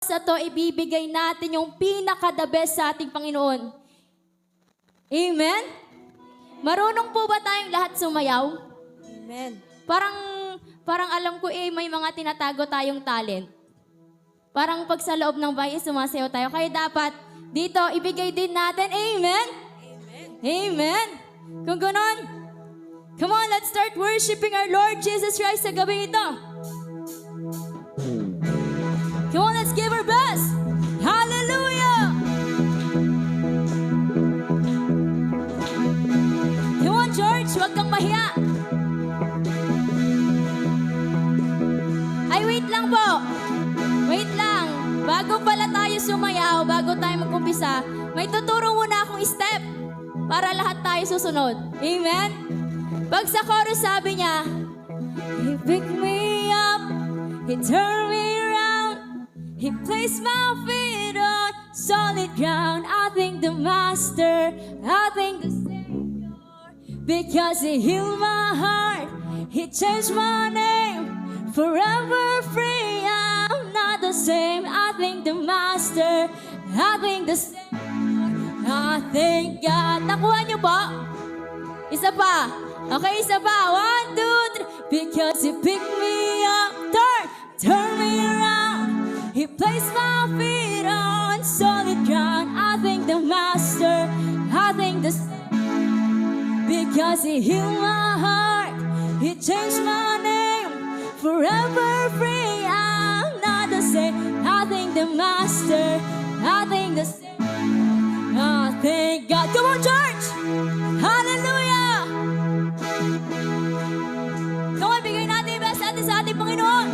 na to, ibibigay natin yung pinaka-the best sa ating Panginoon. Amen? Marunong po ba tayong lahat sumayaw? Amen. Parang alam ko may mga tinatago tayong talent. Parang pag sa loob ng bahay, sumasayaw tayo. Kaya dapat dito, ibigay din natin. Amen? Amen. Amen? Kung ganon, come on, let's start worshiping our Lord Jesus Christ sa gabi ito. Come on, let's give our best. Hallelujah! Come on, church, huwag kang mahiya. Ay, wait lang po. Wait lang. Bago pala tayo sumayaw, bago tayo mag-umpisa, may tuturo muna akong step para lahat tayo susunod. Amen? Pag sa chorus sabi niya, He picked me up, He turned me around, He placed my feet on solid ground. I thank the Master, I thank the Savior, because He healed my heart, He changed my name, forever free, I'm not the same. I thank the Master, I thank the Savior, I thank God. Nakuha niyo po? Isa pa. Okay, isa pa. 1, 2, 3. Because He picked me up, turn me around. He placed my feet on solid ground. I thank the Master, I thank the Savior, because He healed my heart, He changed my name, forever free, I'm not the same. I thank the Master, I thank the Savior, I thank God. Come on, church! Hallelujah! Come on, bigay natin yung best natin sa ating Panginoon.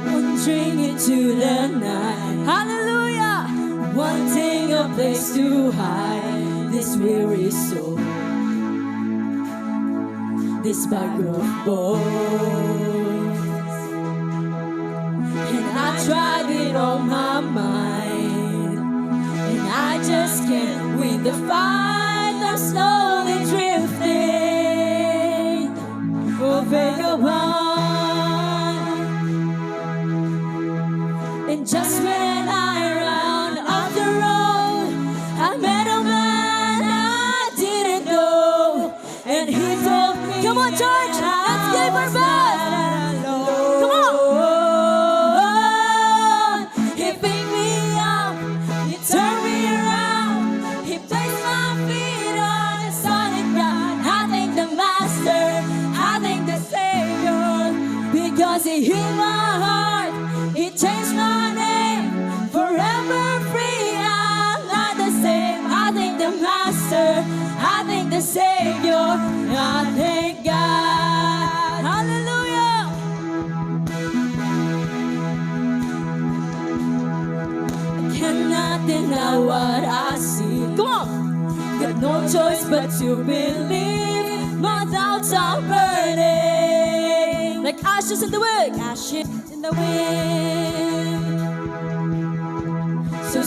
Wandering into the night, hallelujah! Wanting a place to hide this weary soul, this bag of bones. And I tried it on my mind, and I just can't win the fight. I'm slowly drifting, oh vagabond. And just when I round up the road, I met a man I didn't know, and he told me, come on, church, let's give our best. Come on. He picked me up, he turned me around, he placed my feet on a solid ground. I thank the Master, I thank the Savior, because He healed my heart, He changed my name, forever free, I'm not the same. I thank the Master, I thank the Savior, I thank God. Hallelujah! I cannot deny what I see. Come on! Got no choice but to believe. My doubts are burning like ashes in the wind, ashes in the wind.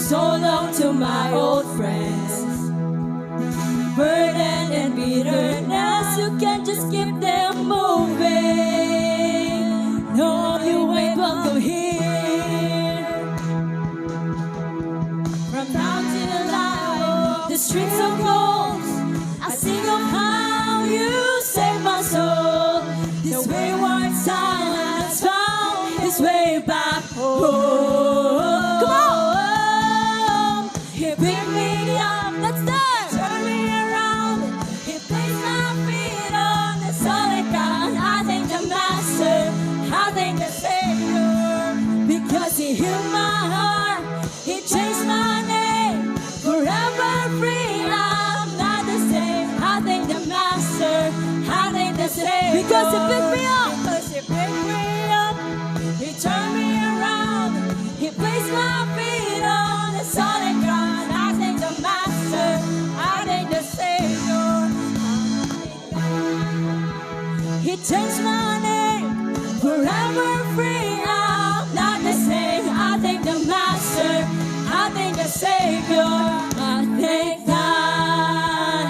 So long to my old friends, burden and bitterness, you can't just keep them moving. No, you ain't welcome here. From now till life, the streets of gold, I sing of how you saved my soul. This wayward son has found his way back home. Come on! He picked me up, let's dance! Turn me around, He placed my feet on the solid ground. I thank the Master, I thank the Savior, because He healed my heart, He changed my name, forever free, I'm not the same. I thank the Master, I thank the Savior, because He picked me up, He turned me around, He placed my feet on the solid ground. I thank the Master, I thank the Savior, He changed my name, forever free, I'm not the same. I thank the Master, I thank the Savior, I thank God.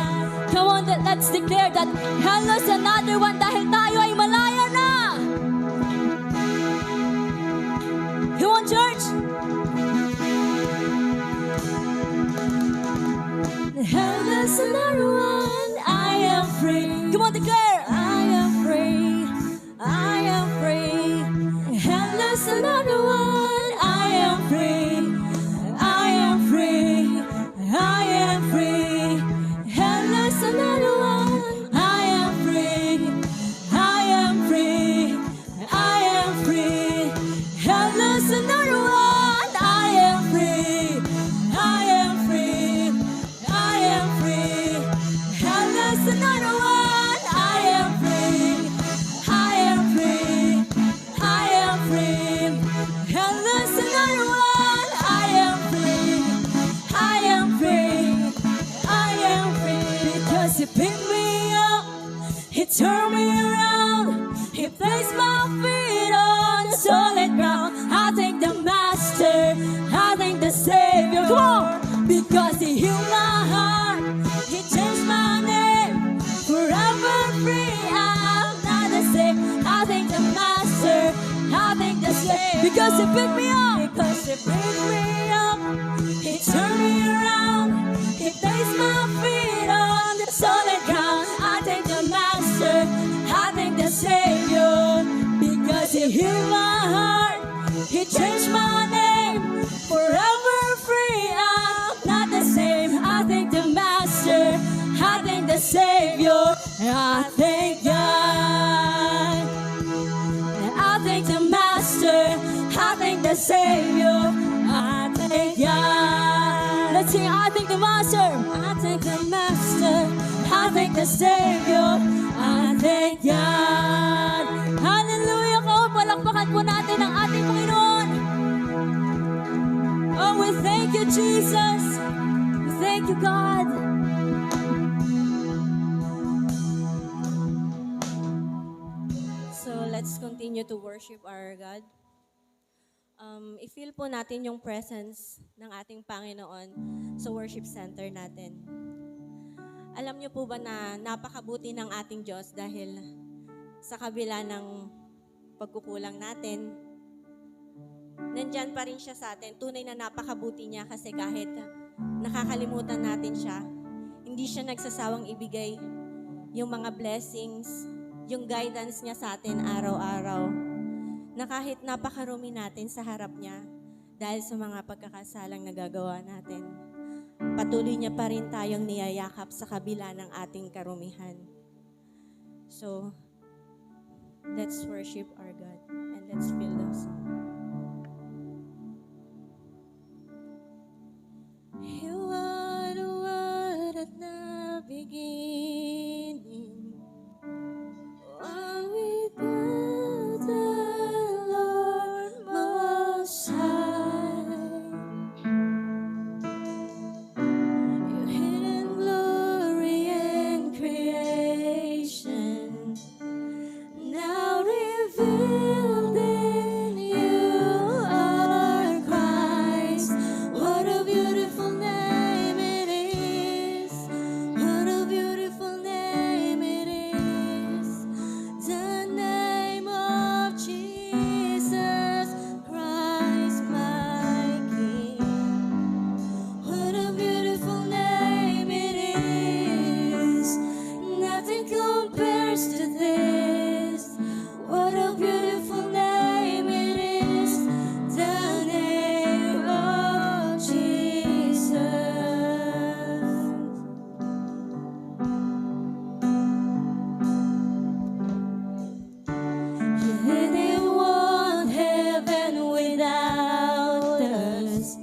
Come on, let's declare that. Hello sa on, declare. I am free. I am free. Endless another one. I am free. I am free. I am free. Endless another one. I am free. I am free. I am free. Endless another one. I am free. I am free. I am free. Endless another one. I am free. I am free. I am free. Endless another one. I am free. I am free. I am free. Because He picked me up, He turned me around, He placed my feet on solid ground. I thank the Master, I thank the Savior. Come on! Because He healed my heart, He changed my name, forever free. I'm not the same. I thank the Master, I thank the Savior. Because He picked me up, because He picked me up, He turned me around, He placed my feet on the solid ground. I thank the Master, I thank the Savior. Because He healed my heart, He changed my name, forever free. I'm not the same. I thank the Master, I thank the Savior. I thank God. I thank the Master, I thank the Savior. I thank God. Let's sing. I thank the Master, I thank the Master, I thank the Savior. I thank God. Hallelujah po. Palakpakan po natin ang ating Panginoon. Oh, we thank you, Jesus. We thank you, God. So, let's continue to worship our God. I-feel po natin yung presence ng ating Panginoon sa worship center natin. Alam niyo po ba na napakabuti ng ating Diyos dahil sa kabila ng pagkukulang natin, nandyan pa rin siya sa atin. Tunay na napakabuti niya kasi kahit nakakalimutan natin siya, hindi siya nagsasawang ibigay yung mga blessings, yung guidance niya sa atin araw-araw. Na kahit napakarumi natin sa harap niya dahil sa mga pagkakasalang nagagawa natin, patuloy niya pa rin tayong niyayakap sa kabila ng ating karumihan. So, let's worship our God and let's feel the song. You are the word at the beginning. One with God, the Lord Most High. Your hidden glory and creation, now revealed in you are Christ. What a beautiful name it is. What a beautiful name it is. The name of Jesus Christ, my King. What a beautiful name it is. Nothing compares to this. What a beautiful name it is. The name of Jesus. You didn't want heaven without us.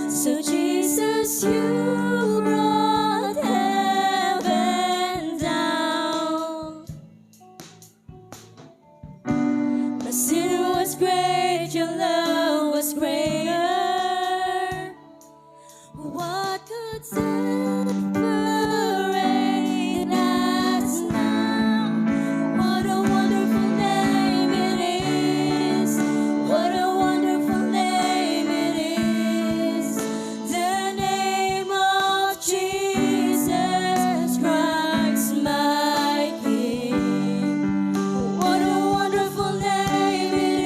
So Jesus, you brought heaven down. My sin was great, your love was greater. What could separate us now? What a wonderful name it is. What a wonderful name it is. The name of Jesus Christ, my King. What a wonderful name it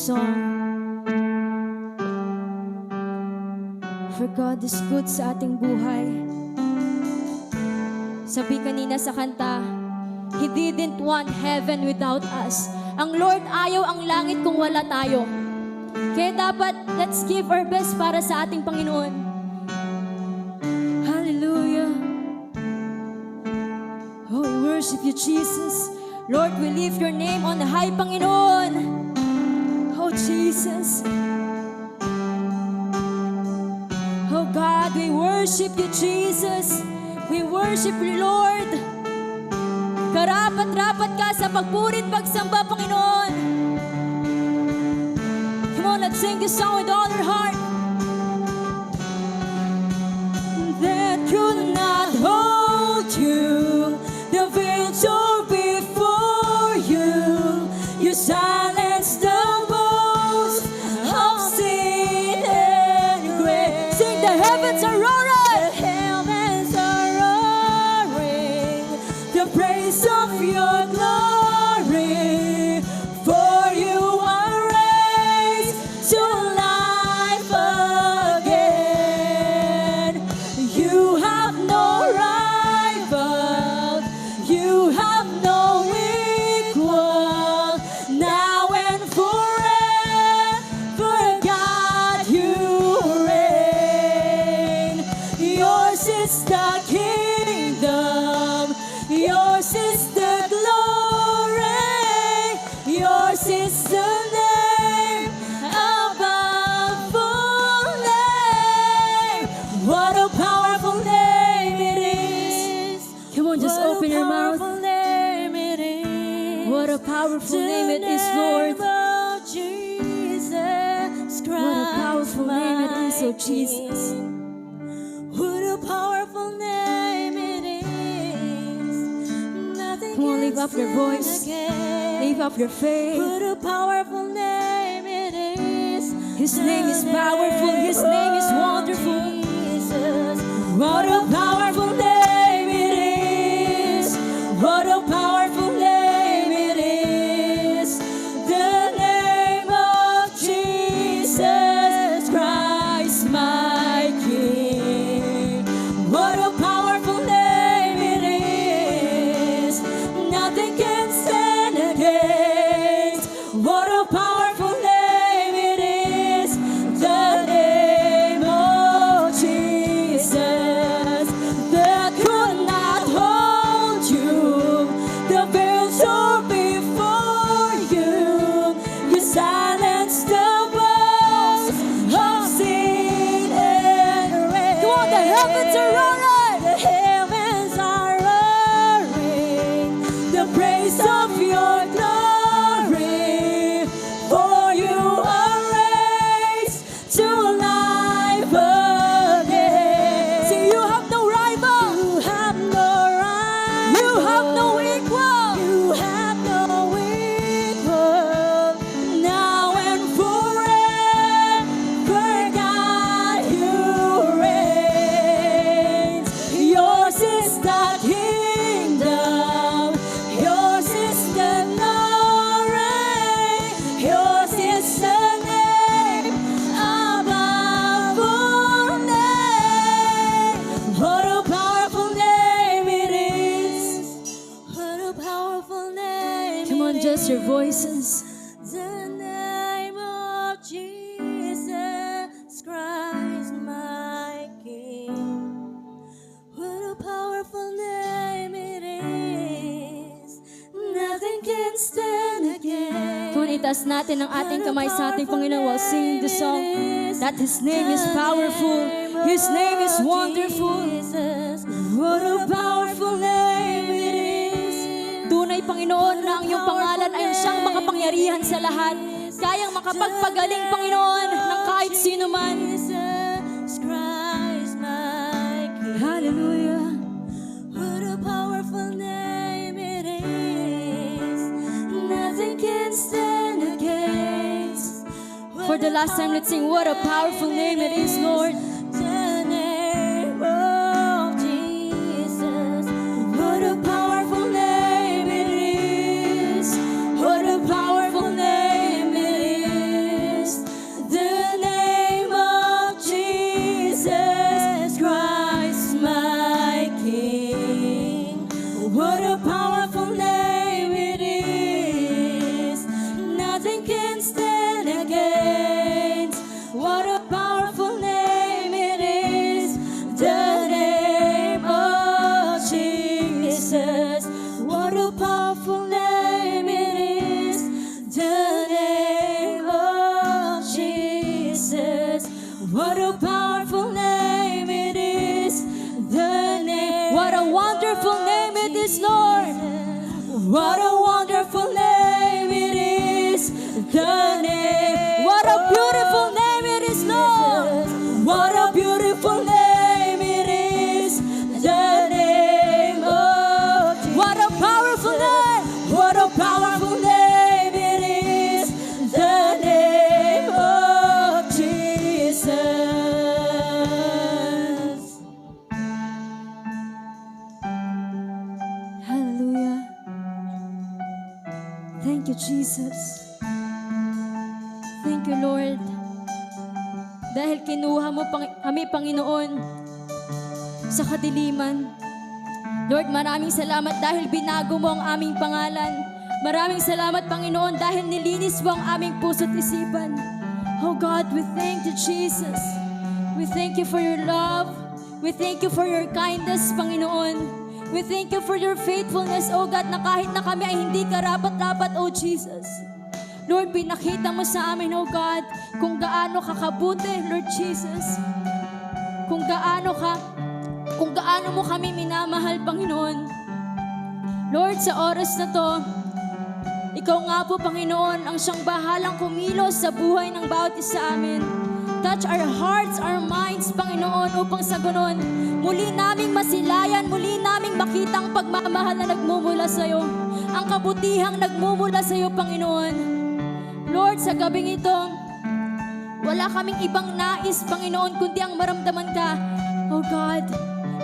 song. For God is good sa ating buhay. Sabi kanina sa kanta, He didn't want heaven without us. Ang Lord ayaw ang langit kung wala tayo. Kaya dapat, let's give our best para sa ating Panginoon. Hallelujah. Oh, we worship you, Jesus. Lord, we lift your name on high, Panginoon. Oh, Jesus. Oh, God, we worship you, Jesus. We worship you, Lord. Karapat-rapat ka sa pagpurit, pagsamba, Panginoon. Come on, let's sing this song with all our heart. That could not hold you, the veil tore before you. You silenced the boast of sin and grace. Sing, the heavens are roaring. The heavens are roaring. The praise of your glory. For you are raised to life again. You have no rival. You have no equal. Now and forever, God, you reign. Yours is the kingdom. Yours is the glory. Yours is the name above all name. What a powerful name it is. Come on, just open your mouth. What a powerful name it is, Lord. What a powerful name it is, oh Jesus. What a powerful name it is. Come on, lift up your voice. Lift up your faith. What a powerful name it is. His name is powerful. His name is wonderful. What a powerful name it is. What a powerful name it is. The name of Jesus Christ, my King. What a powerful name it is. Nothing can stand against. What a powerful name it is. The name of Jesus. That could not hold you. The veil tore before you. You silenced the voice of sin and rain. Come on, the heavens are roaring. The heavens are roaring. The praise of your glory. For you are raised to life again. See, you have no rival. You have no rival. You have no equal. You have no equal. Now and forever, God, you reign. Yours is the kingdom. Yours is the glory. Yours is the name above all names. What a powerful name it is. What a powerful name. Come on, just your voices. The name of Jesus Christ, my King. What a powerful name it is. Nothing can stand against. Kung itaas natin ang ating kamay sa ating Panginoon while singing the song, that His name is powerful, His name is wonderful. What a powerful name it is. Tunay, Panginoon, na ang iyong pangalan ay siyang makapangyarihan sa lahat. Kayang makapagpagaling, Panginoon, ng kahit sino man. Hallelujah. What a powerful name it is. Nothing can stand against. For the last time, let's sing, what a powerful name it is, Lord. The name of Jesus. What a powerful name it is. What a powerful name it is. What a powerful name it is, the name. What a wonderful name it is, Lord. What a wonderful name it is, the name. What a beautiful name it is, Lord. What a beautiful name it is, the name of Jesus. What a powerful name. What a powerful name it is, the name of Jesus. Hallelujah. Thank you, Jesus. Thank you, Lord. Dahil kinuha mo kami, Panginoon, sa kadiliman. Lord, maraming salamat dahil binago mo ang aming pangalan. Maraming salamat, Panginoon, dahil nilinis mo ang aming puso't isipan. Oh God, we thank you, Jesus. We thank you for your love. We thank you for your kindness, Panginoon. We thank you for your faithfulness, oh God, na kahit na kami ay hindi karapat-dapat, oh Jesus. Lord, pinakita mo sa amin, oh God, kung gaano ka kabuti, Lord Jesus. Kung gaano mo kami minamahal, Panginoon. Lord, sa oras na to, ikaw nga po, Panginoon, ang siyang bahalang kumilos sa buhay ng bawat isa amin. Touch our hearts, our minds, Panginoon, upang sa ganon, muli naming masilayan, muli naming makita ang pagmamahal na nagmumula sa iyo. Ang kabutihang nagmumula sa iyo, Panginoon. Lord, sa gabing ito, wala kaming ibang nais, Panginoon, kundi ang maramdaman ka, oh God,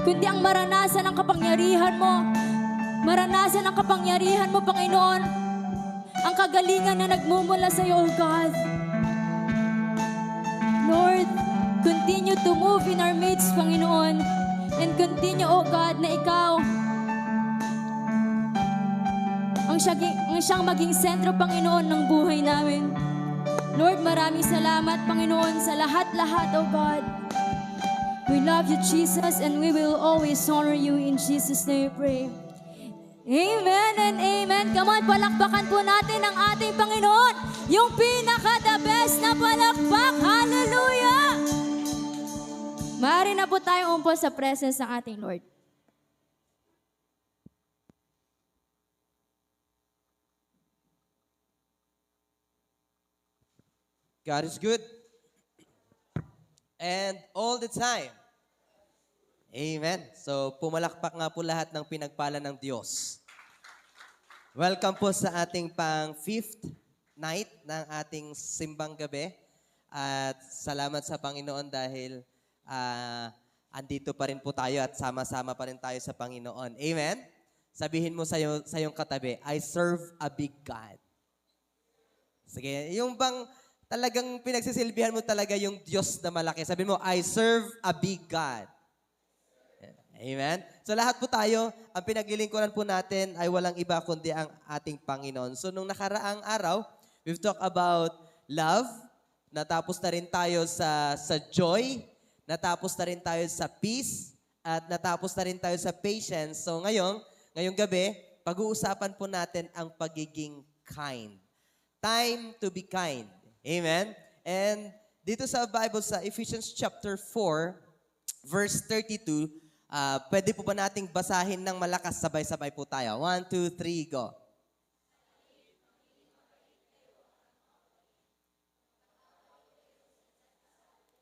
kundi ang maranasan ang kapangyarihan mo. Maranasan ang kapangyarihan mo, Panginoon, ang kagalingan na nagmumula sa iyo, oh God. Lord, continue to move in our midst, Panginoon, and continue, oh God, na ikaw ang siyang maging sentro, Panginoon, ng buhay namin. Lord, maraming salamat, Panginoon, sa lahat-lahat, oh God. We love you, Jesus, and we will always honor you. In Jesus' name we pray. Amen and amen. Come on, palakpakan po natin ang ating Panginoon. Yung pinaka-the best na palakpak. Hallelujah! Maaari na po tayong umpo sa presence ng ating Lord. God is good. And all the time. Amen. So, pumalakpak nga po lahat ng pinagpala ng Diyos. Welcome po sa ating pang 5th night ng ating simbang gabi. At salamat sa Panginoon dahil andito pa rin po tayo at sama-sama pa rin tayo sa Panginoon. Amen? Sabihin mo sa iyong katabi, I serve a big God. Sige, yung bang talagang pinagsisilbihan mo talaga yung Diyos na malaki. Sabihin mo, I serve a big God. Amen? So lahat po tayo, ang pinaglilingkuran po natin ay walang iba kundi ang ating Panginoon. So nung nakaraang araw, we've talked about love, natapos na rin tayo sa joy, natapos na rin tayo sa peace, at natapos na rin tayo sa patience. So ngayong gabi, pag-uusapan po natin ang pagiging kind. Time to be kind. Amen? And dito sa Bible, sa Ephesians chapter 4, verse 32, pwede po ba nating basahin ng malakas? Sabay-sabay po tayo. 1, 2, 3, go.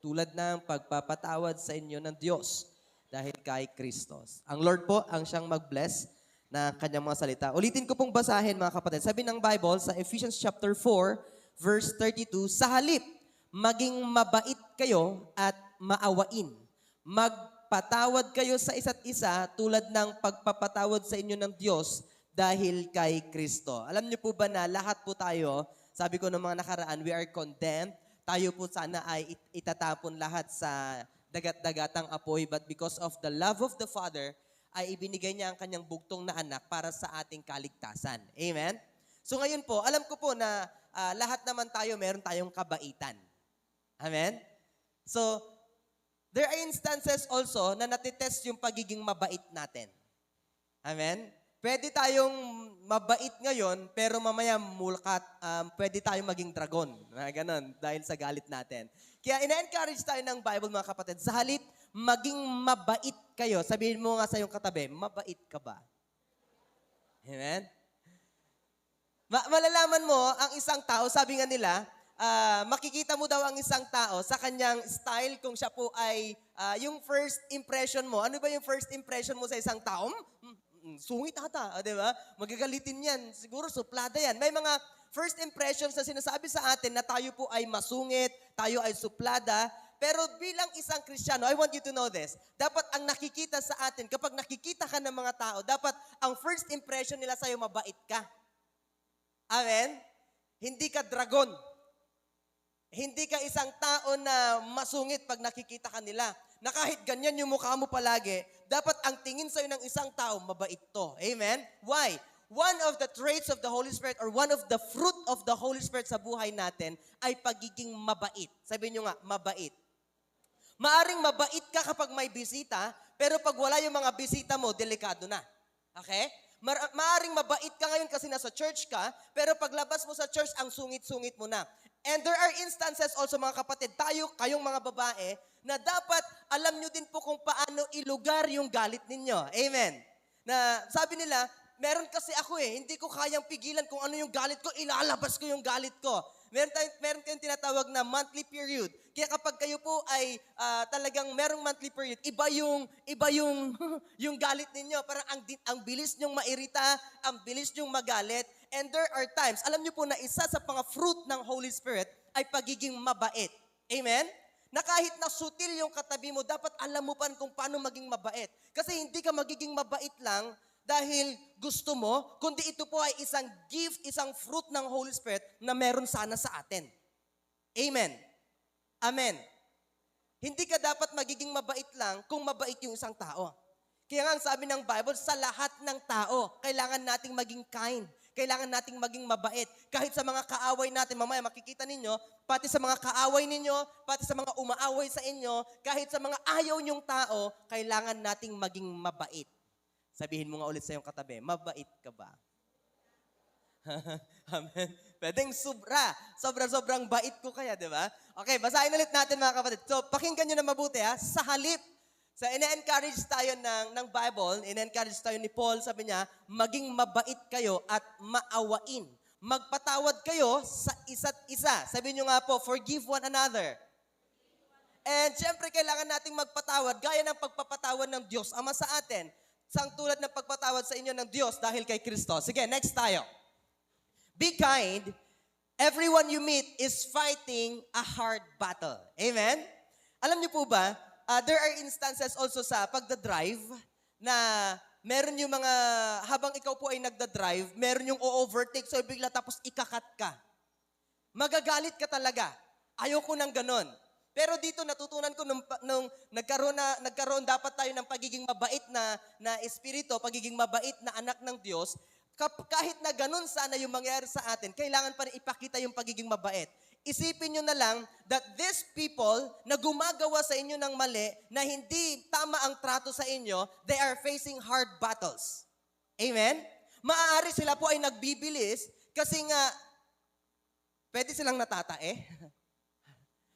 Tulad ng pagpapatawad sa inyo ng Diyos dahil kay Kristo. Ang Lord po ang siyang mag-bless na kanyang mga salita. Ulitin ko pong basahin, mga kapatid. Sabi ng Bible sa Ephesians chapter 4, verse 32, sa halip, maging mabait kayo at maawain. Magpatawad kayo sa isa't isa tulad ng pagpapatawad sa inyo ng Diyos dahil kay Kristo. Alam niyo po ba na lahat po tayo, sabi ko ng mga nakaraan, we are condemned. Tayo po sana ay itatapon lahat sa dagat-dagatang apoy, but because of the love of the Father, ay ibinigay niya ang kanyang bugtong na anak para sa ating kaligtasan. Amen? So ngayon po, alam ko po na lahat naman tayo, meron tayong kabaitan. Amen? So, there are instances also na natitest yung pagiging mabait natin. Amen? pwede tayong mabait ngayon, pero mamaya pwede tayong maging dragon. Ganon, dahil sa galit natin. Kaya ina-encourage tayo ng Bible, mga kapatid, sa halip, maging mabait kayo. Sabihin mo nga sa iyong katabi, mabait ka ba? Amen? Malalaman mo, ang isang tao, sabi nga nila, makikita mo daw ang isang tao sa kanyang style kung siya po ay yung first impression mo. Ano ba yung first impression mo sa isang tao? Sungit ata, di ba? Magagalitin yan. Siguro suplada yan. May mga first impressions na sinasabi sa atin na tayo po ay masungit, tayo ay suplada. Pero bilang isang Kristiyano, I want you to know this. Dapat ang nakikita sa atin, kapag nakikita ka ng mga tao, dapat ang first impression nila sa'yo, mabait ka. Amen? Hindi ka dragon. Hindi ka isang tao na masungit pag nakikita ka nila. Na kahit ganyan yung mukha mo palagi, dapat ang tingin sa'yo ng isang tao, mabait to. Amen? Why? One of the traits of the Holy Spirit or one of the fruit of the Holy Spirit sa buhay natin ay pagiging mabait. Sabihin nyo nga, mabait. Maaring mabait ka kapag may bisita, pero pag wala yung mga bisita mo, delikado na. Okay? Maaring mabait ka ngayon kasi nasa church ka, pero paglabas mo sa church, ang sungit-sungit mo na. And there are instances also, mga kapatid, kayong mga babae, na dapat alam nyo din po kung paano ilugar yung galit ninyo. Amen. Na sabi nila, meron kasi ako hindi ko kayang pigilan kung ano yung galit ko, ilalabas ko yung galit ko. Meron kayong tinatawag na monthly period. Kaya kapag kayo po ay talagang merong monthly period, iba yung yung galit ninyo. Parang ang bilis nyong mairita, ang bilis nyong magalit. And there are times, alam niyo po na isa sa mga fruit ng Holy Spirit ay pagiging mabait. Amen? Na kahit na sutil yung katabi mo, dapat alam mo pa kung paano maging mabait. Kasi hindi ka magiging mabait lang dahil gusto mo, kundi ito po ay isang gift, isang fruit ng Holy Spirit na meron sana sa atin. Amen. Amen. Hindi ka dapat magiging mabait lang kung mabait yung isang tao. Kaya nga ang sabi ng Bible, sa lahat ng tao, kailangan nating maging kind. Kailangan nating maging mabait. Kahit sa mga kaaway natin, mamaya makikita ninyo, pati sa mga kaaway ninyo, pati sa mga umaaway sa inyo, kahit sa mga ayaw nyong tao, kailangan nating maging mabait. Sabihin mo nga ulit sa iyong katabi, mabait ka ba? Amen. Pwedeng sobrang bait ko kaya, di ba? Okay, basahin ulit natin mga kapatid. So, pakinggan nyo na mabuti sa halip. So, ina-encourage tayo ng Bible, ina-encourage tayo ni Paul, sabi niya, maging mabait kayo at maawain. Magpatawad kayo sa isa't isa. Sabi niyo nga po, forgive one another. And syempre, kailangan nating magpatawad, gaya ng pagpapatawad ng Diyos Ama sa atin. Sang tulad ng pagpatawad sa inyo ng Diyos dahil kay Kristo. Sige, next tayo. Be kind. Everyone you meet is fighting a hard battle. Amen? Alam niyo po ba, there are instances also sa pagdadrive na meron yung mga, habang ikaw po ay nagdadrive, meron yung o-overtake so bigla tapos ikakat ka. Magagalit ka talaga. Ayoko nang ganon. Pero dito natutunan ko nung nagkaroon dapat tayo ng pagiging mabait na espiritu, pagiging mabait na anak ng Diyos, kahit na ganun sana yung mangyari sa atin, kailangan pa rin ipakita yung pagiging mabait. Isipin nyo na lang that these people na gumagawa sa inyo ng mali, na hindi tama ang trato sa inyo, they are facing hard battles. Amen? Maaari sila po ay nagbibilis kasi nga, pwede silang natatae.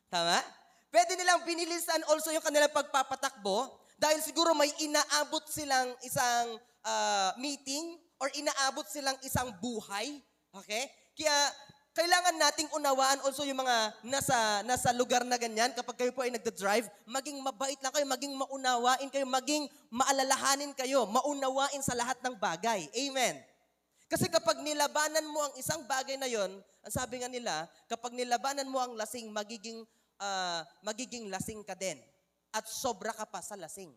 Tama? Pwede nilang binilisan also yung kanilang pagpapatakbo dahil siguro may inaabot silang isang meeting or inaabot silang isang buhay. Okay? Kaya, kailangan nating unawaan also yung mga nasa lugar na ganyan. Kapag kayo po ay nagda-drive, maging mabait lang kayo, maging maunawain kayo, maging maalalahanin kayo, maunawain sa lahat ng bagay. Amen. Kasi kapag nilabanan mo ang isang bagay na yon, ang sabi nga nila, kapag nilabanan mo ang lasing, magiging lasing ka din. At sobra ka pa sa lasing.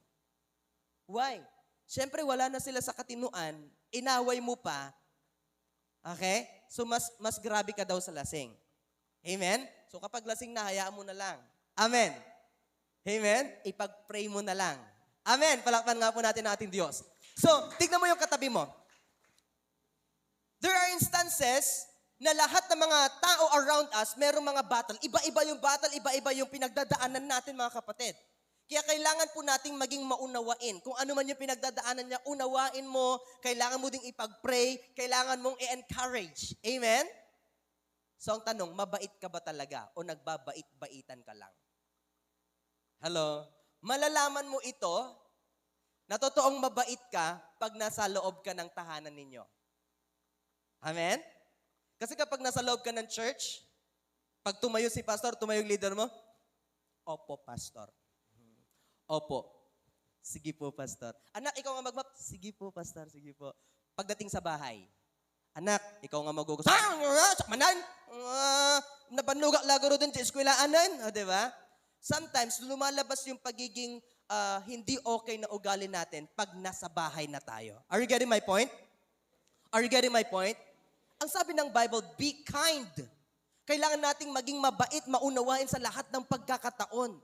Why? Siyempre wala na sila sa katinuan, inaway mo pa, okay? So, mas grabe ka daw sa lasing. Amen? So, kapag lasing na, hayaan mo na lang. Amen? Amen? Ipag-pray mo na lang. Amen? Palakpan nga po natin ang ating Diyos. So, tignan mo yung katabi mo. There are instances na lahat ng mga tao around us, merong mga battle. Iba-iba yung battle, iba-iba yung pinagdadaanan natin, mga kapatid. Kaya kailangan po nating maging maunawain. Kung ano man yung pinagdadaanan niya, unawain mo, kailangan mo ding ipag-pray, kailangan mong i-encourage. Amen? So ang tanong, mabait ka ba talaga o nagbabait-baitan ka lang? Hello? Malalaman mo ito na totoong mabait ka pag nasa loob ka ng tahanan ninyo. Amen? Kasi kapag nasa loob ka ng church, pag tumayo si pastor, tumayo yung leader mo, opo, pastor. Opo. Sige po, pastor. Anak, ikaw nga mag-map. Sige po, pastor. Sige po. Pagdating sa bahay, anak, ikaw nga magugas. Sakmanan! Nabanuga lagaro din sa eskwelaanan. Diba? Sometimes, lumalabas yung pagiging hindi okay na ugali natin pag nasa bahay na tayo. Are you getting my point? Are you getting my point? Ang sabi ng Bible, be kind. Kailangan nating maging mabait, maunawain sa lahat ng pagkakataon.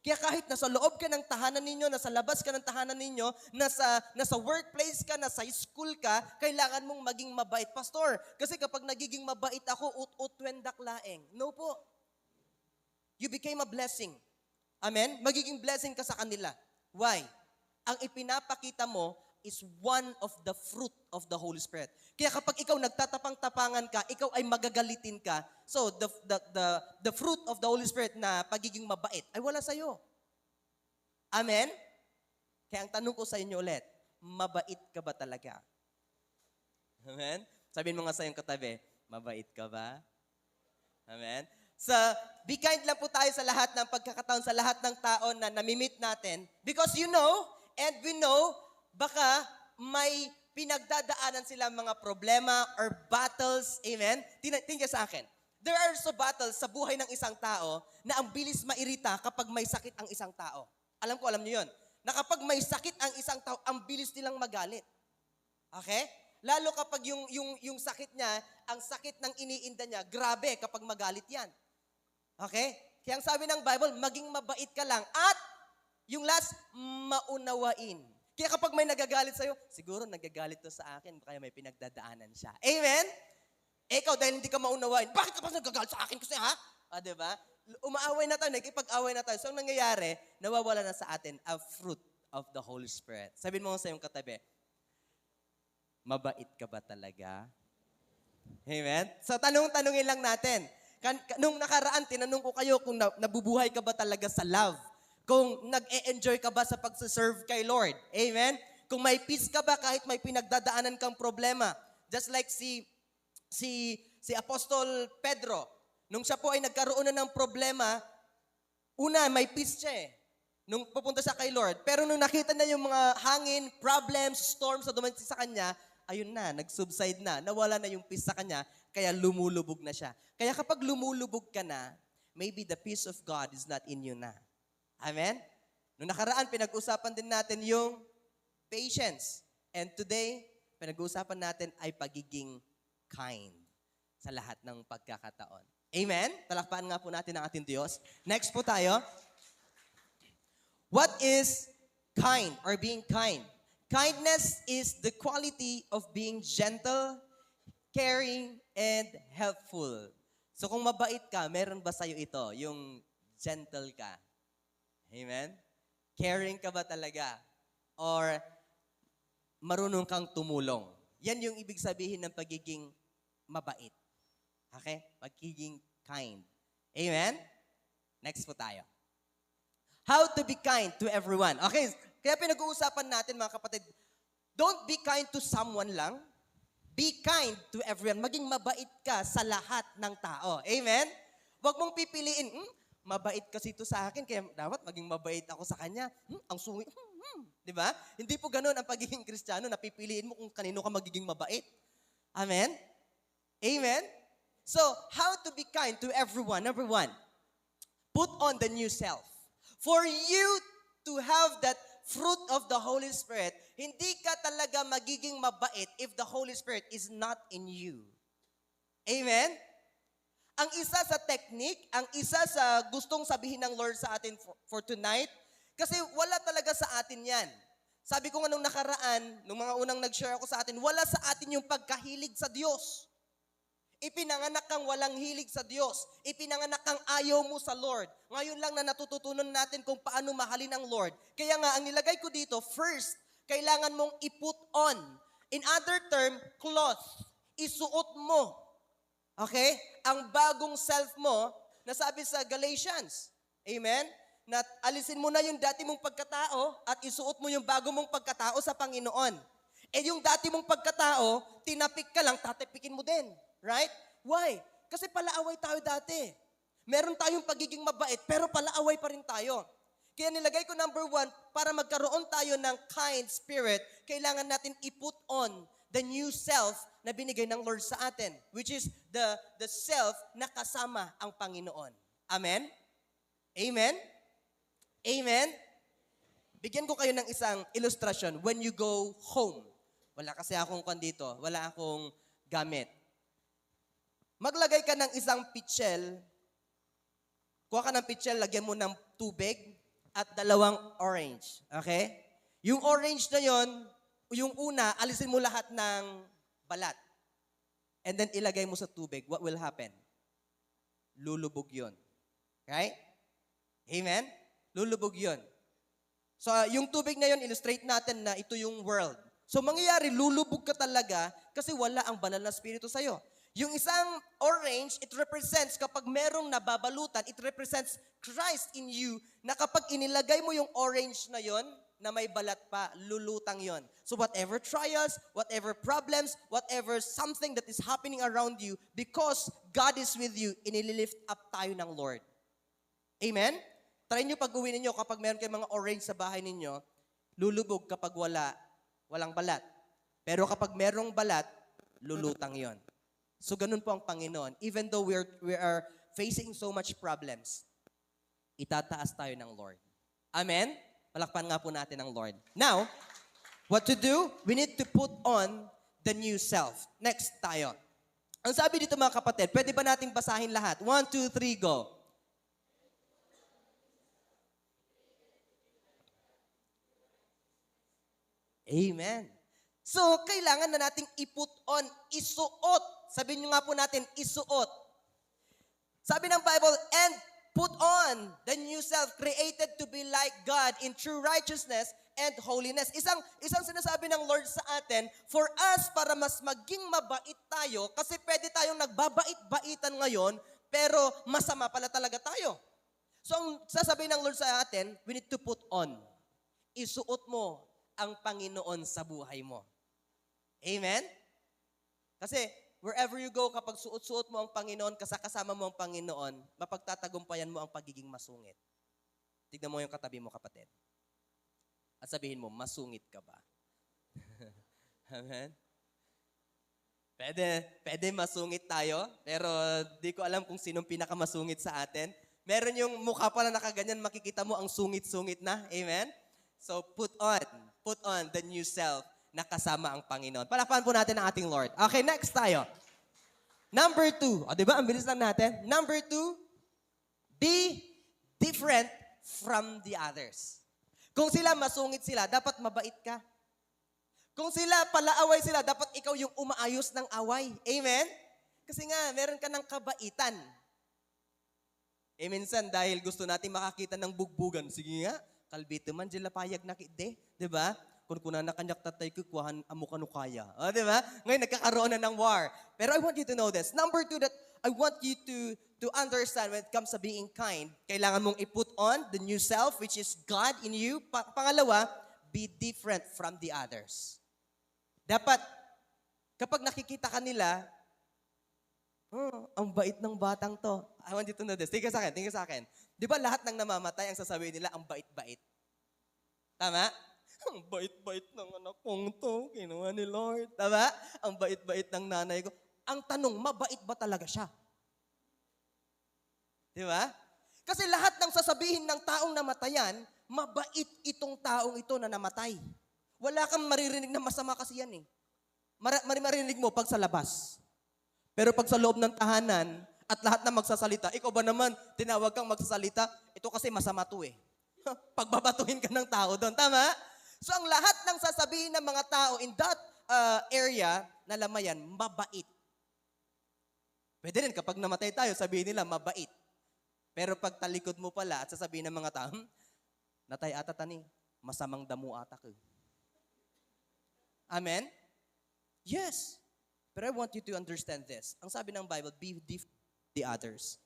Kaya kahit nasa loob ka ng tahanan ninyo, nasa labas ka ng tahanan ninyo, nasa workplace ka, nasa school ka, kailangan mong maging mabait. Pastor, kasi kapag nagiging mabait ako, ut-utwendak laeng. No po. You became a blessing. Amen? Magiging blessing ka sa kanila. Why? Ang ipinapakita mo is one of the fruit of the Holy Spirit. Kaya kapag ikaw nagtatapang-tapangan ka, ikaw ay magagalitin ka. So, the fruit of the Holy Spirit na pagiging mabait ay wala sa'yo. Amen? Kaya ang tanong ko sa inyo ulit, mabait ka ba talaga? Amen? Sabihin mo nga sa iyong katabi, mabait ka ba? Amen? So, be kind lang po tayo sa lahat ng pagkakataon, sa lahat ng tao na namimit natin. Because you know, and we know, baka may pinagdadaanan sila mga problema or battles. Amen? Tingnan sa akin. There are so battles sa buhay ng isang tao na ang bilis mairita kapag may sakit ang isang tao. Alam niyo yun. Na kapag may sakit ang isang tao, ang bilis nilang magalit. Okay? Lalo kapag yung sakit niya, ang sakit ng iniinda niya, grabe kapag magalit yan. Okay? Kaya ang sabi ng Bible, maging mabait ka lang. At yung last, maunawain. Kaya kapag may nagagalit sa'yo, siguro nagagalit to sa akin, kaya may pinagdadaanan siya. Amen? Ikaw, dahil hindi ka maunawain, bakit ka pa nagagalit sa akin? Kasi diba? Umaaway na tayo, nagkipag-away na tayo. So, ang nangyayari, nawawala na sa atin a fruit of the Holy Spirit. Sabihin mo sa iyong katabi, mabait ka ba talaga? Amen? So, tanungin lang natin. Nung nakaraan, tinanong ko kayo kung nabubuhay ka ba talaga sa love. Kung nag-e-enjoy ka ba sa pagsaserve kay Lord. Amen? Kung may peace ka ba kahit may pinagdadaanan kang problema. Just like si Apostol Pedro. Nung siya po ay nagkaroon na ng problema, una, may peace siya eh. Nung pupunta siya kay Lord. Pero nung nakita na yung mga hangin, problems, storms na dumating sa kanya, ayun na, nag-subside na. Nawala na yung peace sa kanya, kaya lumulubog na siya. Kaya kapag lumulubog ka na, maybe the peace of God is not in you na. Amen? Noong nakaraan, pinag-usapan din natin yung patience. And today, pinag-usapan natin ay pagiging kind sa lahat ng pagkakataon. Amen? Talakpakan nga po natin ang ating Diyos. Next po tayo. What is kind or being kind? Kindness is the quality of being gentle, caring, and helpful. So kung mabait ka, meron ba sa'yo ito? Yung gentle ka? Amen? Caring ka ba talaga? Or marunong kang tumulong? Yan yung ibig sabihin ng pagiging mabait. Okay? Pagiging kind. Amen? Next po tayo. How to be kind to everyone. Okay, kaya pinag-uusapan natin mga kapatid, don't be kind to someone lang. Be kind to everyone. Maging mabait ka sa lahat ng tao. Amen? Huwag mong pipiliin, mabait kasi ito sa akin, kaya dapat maging mabait ako sa kanya. Ang sungi. Di ba? Hindi po ganun ang pagiging Kristiyano, napipiliin mo kung kanino ka magiging mabait. Amen? Amen? So, how to be kind to everyone? Number one, put on the new self. For you to have that fruit of the Holy Spirit, hindi ka talaga magiging mabait if the Holy Spirit is not in you. Amen? Ang isa sa technique, ang isa sa gustong sabihin ng Lord sa atin for tonight, kasi wala talaga sa atin yan. Sabi ko nga nung nakaraan, nung mga unang nag-share ako sa atin, wala sa atin yung pagkahilig sa Diyos. Ipinanganak kang walang hilig sa Diyos. Ipinanganak kang ayaw mo sa Lord. Ngayon lang na natututunan natin kung paano mahalin ang Lord. Kaya nga, ang nilagay ko dito, first, kailangan mong i-put on. In other term, cloth. Isuot mo. Okay? Ang bagong self mo, nasabi sa Galatians. Amen? Na alisin mo na yung dati mong pagkatao at isuot mo yung bago mong pagkatao sa Panginoon. Eh yung dati mong pagkatao, tinapik ka lang, tatapikin mo din. Right? Why? Kasi palaaway tayo dati. Meron tayong pagiging mabait, pero palaaway pa rin tayo. Kaya nilagay ko number 1, para magkaroon tayo ng kind spirit, kailangan natin i-put on the new self na binigay ng Lord sa atin, which is the self na kasama ang Panginoon. Amen? Amen? Amen? Bigyan ko kayo ng isang illustration when you go home. Wala kasi akong dito, wala akong gamit. Maglagay ka ng isang pitchel, kuha ka ng pitchel, lagyan mo ng tubig at 2 orange. Okay? Yung orange na yon, yung una, alisin mo lahat ng balat. And then ilagay mo sa tubig. What will happen? Lulubog yun. Right? Amen? Lulubog yun. So, yung tubig na yun, illustrate natin na ito yung world. So, mangyayari, lulubog ka talaga kasi wala ang banal na spirito sa'yo. Yung isang orange, it represents, kapag merong nababalutan, it represents Christ in you, na kapag inilagay mo yung orange na yon, na may balat pa, lulutang yon. So whatever trials, whatever problems, whatever something that is happening around you, because God is with you, inililift up tayo ng Lord. Amen? Try nyo pag-uwi ninyo, kapag meron kayong mga orange sa bahay ninyo, lulubog kapag walang balat. Pero kapag merong balat, lulutang yon. So ganun po ang Panginoon. Even though we are facing so much problems, itataas tayo ng Lord. Amen? Palakpan nga po natin ang Lord. Now, what to do? We need to put on the new self. Next tayo. Ang sabi dito mga kapatid, pwede ba nating basahin lahat? 1, 2, 3, go. Amen. So, kailangan na nating i-put on, isuot. Sabihin nyo nga po natin, isuot. Sabi ng Bible, and put on the new self created to be like God in true righteousness and holiness. Isang sinasabi ng Lord sa atin, for us, para mas maging mabait tayo, kasi pwede tayong nagbabait-baitan ngayon, pero masama pala talaga tayo. So, ang sasabihin ng Lord sa atin, we need to put on. Isuot mo ang Panginoon sa buhay mo. Amen? Kasi wherever you go, kapag suot-suot mo ang Panginoon, kasama mo ang Panginoon, mapagtatagumpayan mo ang pagiging masungit. Tignan mo yung katabi mo, kapatid. At sabihin mo, masungit ka ba? Amen? Pwede masungit tayo, pero di ko alam kung sinong pinakamasungit sa atin. Meron yung mukha pa na nakaganyan, makikita mo ang sungit-sungit na. Amen? So put on the new self na kasama ang Panginoon. Palakpakan po natin ang ating Lord. Okay, next tayo. Number 2. O, diba? Ang bilis lang natin. Number 2, be different from the others. Kung sila masungit sila, dapat mabait ka. Kung sila palaaway sila, dapat ikaw yung umaayos ng away. Amen? Kasi nga, meron ka ng kabaitan. Minsan, dahil gusto natin makakita ng bugbugan, sige nga, kalbito man, dyan lapayag na kide. Diba? Kung na nakanyak tatay ko, kuhan amo kanukaya. O, di ba? Ngayon, nagkakaroon na ng war. Pero I want you to know this. Number 2, that I want you to understand when it comes to being kind, kailangan mong i-put on the new self, which is God in you. Pangalawa, be different from the others. Dapat, kapag nakikita ka nila, ang bait ng batang to. I want you to know this. Tingin sa akin. Di ba lahat ng namamatay, ang sasabihin nila, ang bait-bait? Tama? Ang bait-bait ng anak kong to, kinuha ni Lord. Tama? Ang bait-bait ng nanay ko. Ang tanong, mabait ba talaga siya? Di ba? Kasi lahat ng sasabihin ng taong namatayan, mabait itong taong ito na namatay. Wala kang maririnig na masama kasi yan eh. Maririnig mo pag sa labas. Pero pag sa loob ng tahanan, at lahat na magsasalita, ikaw ba naman, tinawag kang magsasalita, ito kasi masama to eh. Pagbabatuhin ka ng tao doon. Tama? So ang lahat ng sasabihin ng mga tao in that area na lamayan, mabait. Pwede rin, kapag namatay tayo, sabihin nila, mabait. Pero pag talikod mo pala at sasabihin ng mga tao, natay ata tani, masamang damo ata ko. Amen? Yes. But I want you to understand this. Ang sabi ng Bible, be different from the others.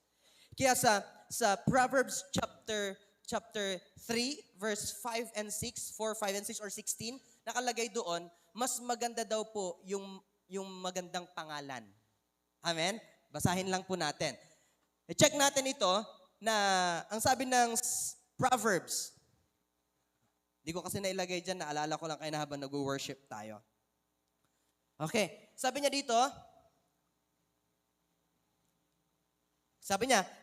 Kaya sa Proverbs chapter 3, verse 5 and 6, 4, 5 and 6, or 16, nakalagay doon, mas maganda daw po yung magandang pangalan. Amen? Basahin lang po natin. I-check natin ito na ang sabi ng Proverbs. Hindi ko kasi nailagay dyan, naalala ko lang kayo na habang nag-worship tayo. Okay, sabi niya dito,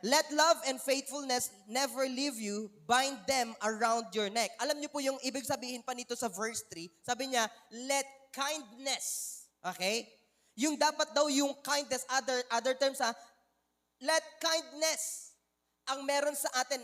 let love and faithfulness never leave you, bind them around your neck. Alam niyo po yung ibig sabihin pa nito sa verse 3, sabi niya, let kindness, okay? Yung dapat daw yung kindness, other terms let kindness ang meron sa atin,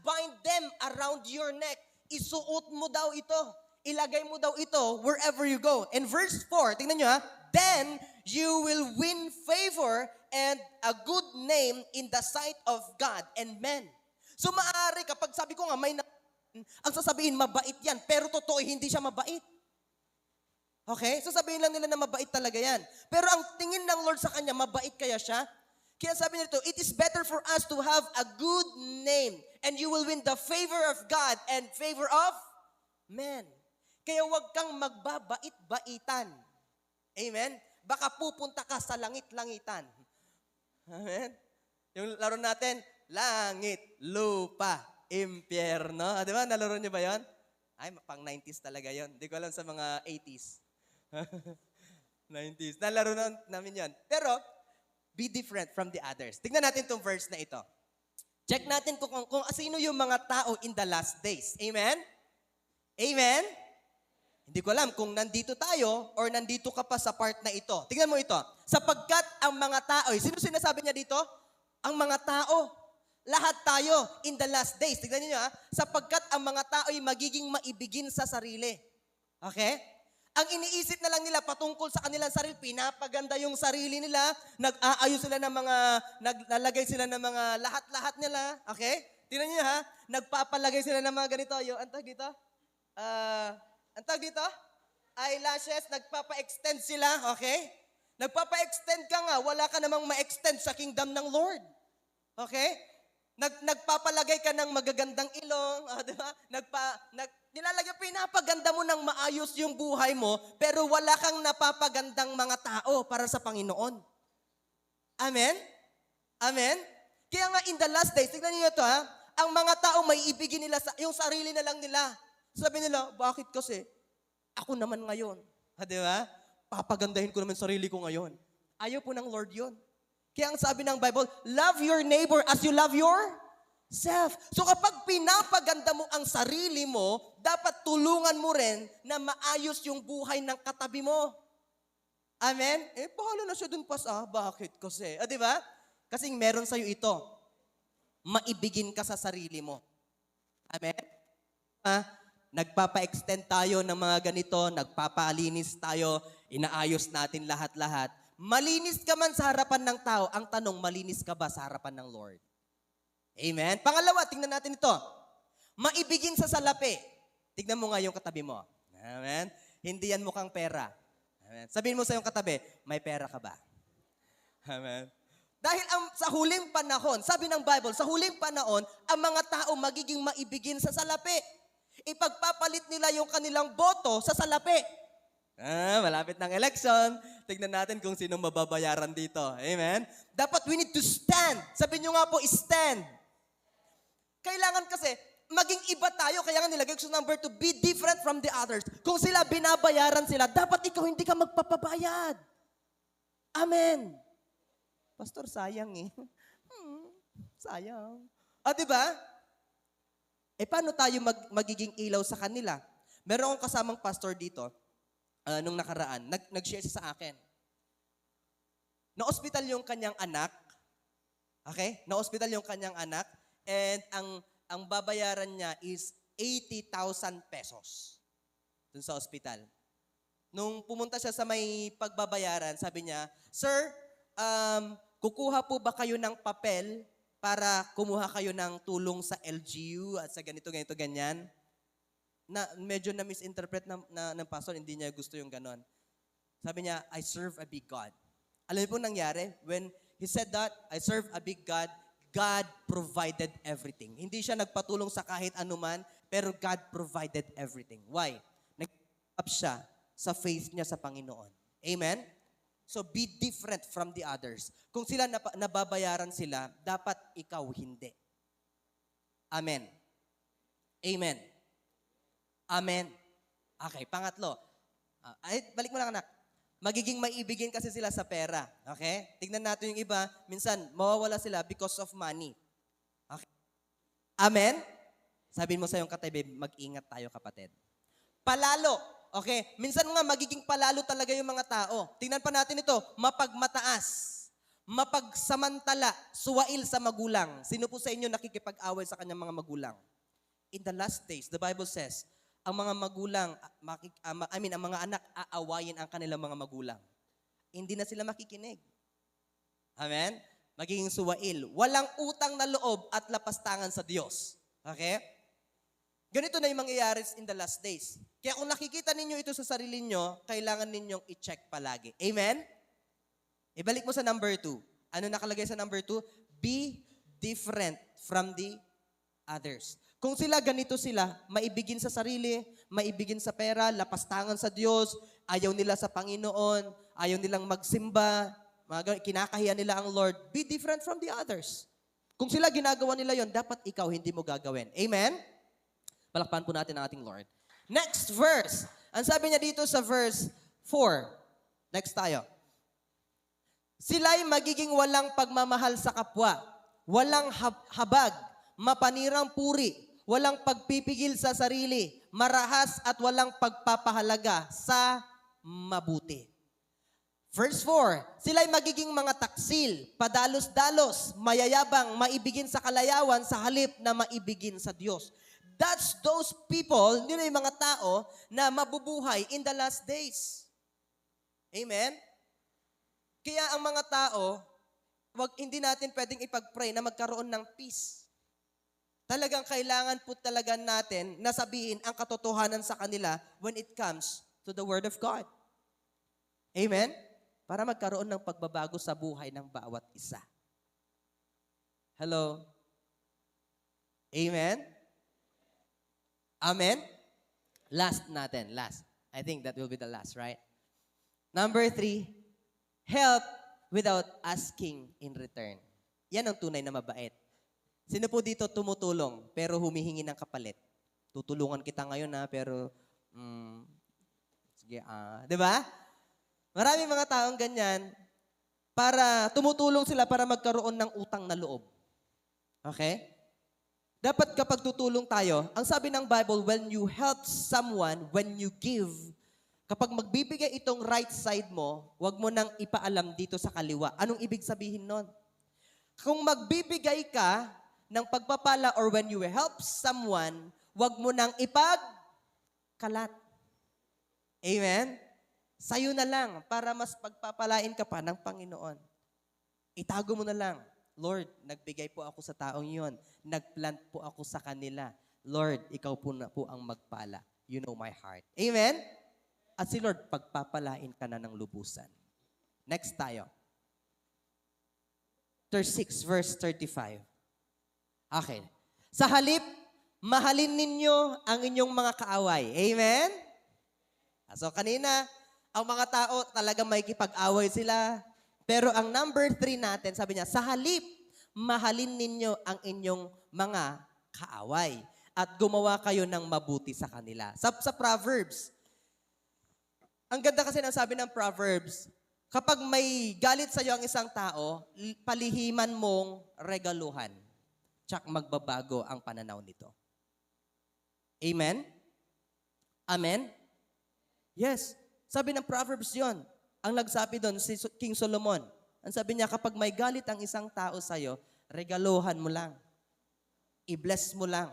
bind them around your neck. Isuot mo daw ito. Ilagay mo daw ito wherever you go. In verse 4, tingnan nyo then you will win favor and a good name in the sight of God and men. So maaari kapag sabi ko nga ang sasabihin mabait yan, pero totoo hindi siya mabait. Okay? So sabihin lang nila na mabait talaga yan. Pero ang tingin ng Lord sa kanya, mabait kaya siya? Kaya sabi nito, it is better for us to have a good name and you will win the favor of God and favor of men. Kaya huwag kang magbabait-baitan. Amen? Baka pupunta ka sa langit-langitan. Amen? Yung laro natin, langit, lupa, impyerno. Di ba? Nalaro niyo ba yon? Ay, pang 90s talaga yon. Hindi ko alam sa mga 80s. 90s. Nalaro namin yon. Pero, be different from the others. Tignan natin itong verse na ito. Check natin kung sino yung mga tao in the last days. Amen? Amen? Hindi ko alam kung nandito tayo or nandito ka pa sa part na ito. Tingnan mo ito. Sapagkat ang mga tao, sino sinasabi niya dito? Ang mga tao. Lahat tayo in the last days. Tingnan niyo sapagkat ang mga tao ay magiging maibigin sa sarili. Okay? Ang iniisip na lang nila patungkol sa kanilang sarili, pinapaganda yung sarili nila, nag-aayos sila ng mga, naglalagay sila ng mga lahat-lahat nila. Okay? Tingnan niyo nagpapalagay sila ng mga ganito. Yung, antag dito? Eyelashes, nagpapa-extend sila, okay? Nagpapa-extend ka nga, wala ka namang ma-extend sa kingdom ng Lord. Okay? Nagpapalagay ka ng magagandang ilong, di ba? Pinapaganda mo ng maayos yung buhay mo, pero wala kang napapagandang mga tao para sa Panginoon. Amen? Amen? Kaya nga in the last days, tignan niyo ito ang mga tao may ibigin nila yung sarili na lang nila. Sabi nila, bakit kasi? Ako naman ngayon. Di ba? Papagandahin ko naman sarili ko ngayon. Ayaw po ng Lord yun. Kaya ang sabi ng Bible, love your neighbor as you love yourself. So kapag pinapaganda mo ang sarili mo, dapat tulungan mo rin na maayos yung buhay ng katabi mo. Amen? Bahala na siya dun bakit kasi? Di ba? Kasi meron sa'yo ito. Maibigin ka sa sarili mo. Amen? Nagpapa-extend tayo ng mga ganito, nagpapalinis tayo, inaayos natin lahat-lahat. Malinis ka man sa harapan ng tao, ang tanong, malinis ka ba sa harapan ng Lord? Amen? Pangalawa, tingnan natin ito. Maibigin sa salapi. Tignan mo nga yung katabi mo. Amen? Hindi yan mukhang pera. Amen? Sabihin mo sa yung katabi, may pera ka ba? Amen? Dahil sa huling panahon, sabi ng Bible, sa huling panahon, ang mga tao magiging maibigin sa salapi. Ipagpapalit nila yung kanilang boto sa salapi. Malapit ng election. Tignan natin kung sino mababayaran dito. Amen? Dapat we need to stand. Sabi nyo nga po, stand. Kailangan kasi, maging iba tayo. Kaya nga nilagay ko sa number 2, be different from the others. Kung sila binabayaran sila, dapat ikaw hindi ka magpapabayad. Amen. Pastor, sayang sayang. Diba? Paano tayo magiging ilaw sa kanila? Meron akong kasamang pastor dito, nung nakaraan, nag-share siya sa akin. Na-hospital yung kanyang anak, okay? Na-hospital yung kanyang anak, and ang babayaran niya is 80,000 pesos dun sa hospital. Nung pumunta siya sa may pagbabayaran, sabi niya, Sir, kukuha po ba kayo ng papel para kumuha kayo ng tulong sa LGU at sa ganito, ganyan? Na medyo na-misinterpret ng pastor, hindi niya gusto yung ganon. Sabi niya, I serve a big God. Alam niyo po nangyari? When he said that, I serve a big God, God provided everything. Hindi siya nagpatulong sa kahit anuman, pero God provided everything. Why? Nag-up siya sa faith niya sa Panginoon. Amen? So be different from the others. Kung sila nababayaran sila, dapat ikaw hindi. Amen. Amen. Amen. Okay, pangatlo. Balik mo lang anak. Magiging maibigin kasi sila sa pera. Okay? Tignan natin yung iba. Minsan, mawawala sila because of money. Okay? Amen? Sabihin mo sa iyong katabi, mag-ingat tayo kapatid. Palalo. Okay? Minsan nga, magiging palalo talaga yung mga tao. Tingnan pa natin ito. Mapagmataas. Mapagsamantala. Suwail sa magulang. Sino po sa inyo nakikipag-away sa kanyang mga magulang? In the last days, the Bible says, ang mga magulang, ang mga anak, aawayin ang kanilang mga magulang. Hindi na sila makikinig. Amen? Magiging suwail. Walang utang na loob at lapastangan sa Diyos. Okay? Ganito na yung mangyayari in the last days. Kaya kung nakikita ninyo ito sa sarili nyo, kailangan ninyong i-check palagi. Amen? Ibalik mo sa number 2. Ano nakalagay sa number 2? Be different from the others. Kung sila ganito sila, maibigin sa sarili, maibigin sa pera, lapastangan sa Diyos, ayaw nila sa Panginoon, ayaw nilang magsimba, kinakahiya nila ang Lord, be different from the others. Kung sila ginagawa nila yon, dapat ikaw hindi mo gagawin. Amen? Palakpan po natin ang ating Lord. Next verse. Ang sabi niya dito sa verse 4. Next tayo. Sila'y magiging walang pagmamahal sa kapwa, walang habag, mapanirang puri, walang pagpipigil sa sarili, marahas at walang pagpapahalaga sa mabuti. Verse 4, sila'y magiging mga taksil, padalos-dalos, mayayabang, maibigin sa kalayawan sa halip na maibigin sa Diyos. That's those people, yun yung mga tao na mabubuhay in the last days. Amen? Kaya ang mga tao, hindi natin pwedeng ipag-pray na magkaroon ng peace. Talagang kailangan po talaga natin na sabihin ang katotohanan sa kanila when it comes to the Word of God. Amen? Para magkaroon ng pagbabago sa buhay ng bawat isa. Hello? Amen? Amen? Last natin, last. I think that will be the last, right? Number 3, help without asking in return. Yan ang tunay na mabait. Sino po dito tumutulong pero humihingi ng kapalit? Tutulungan kita ngayon pero sige, di ba? Maraming mga taong ganyan para tumutulong sila para magkaroon ng utang na loob. Okay? Dapat kapag tutulong tayo, ang sabi ng Bible, when you help someone, when you give, kapag magbibigay itong right side mo, wag mo nang ipaalam dito sa kaliwa. Anong ibig sabihin nun? Kung magbibigay ka ng pagpapala or when you help someone, wag mo nang ipagkalat. Amen? Sa'yo na lang para mas pagpapalain ka pa ng Panginoon. Itago mo na lang. Lord, nagbigay po ako sa taong yon. Nagplant po ako sa kanila. Lord, ikaw po na po ang magpala. You know my heart. Amen? At si Lord, pagpapalain ka na ng lubusan. Next tayo. 6 verse 35. Okay. Sa halip, mahalin ninyo ang inyong mga kaaway. Amen? So kanina, ang mga tao talagang may kipag-away sila. Pero ang number 3 natin, sabi niya, sa halip, mahalin ninyo ang inyong mga kaaway at gumawa kayo ng mabuti sa kanila. Sa Proverbs, ang ganda kasi ng sabi ng Proverbs, kapag may galit sa iyo ang isang tao, palihiman mong regaluhan. Tsak magbabago ang pananaw nito. Amen? Amen? Yes. Sabi ng Proverbs yon. Ang nagsabi doon, si King Solomon. Ang sabi niya, kapag may galit ang isang tao sa iyo, regaluhan mo lang. I-bless mo lang.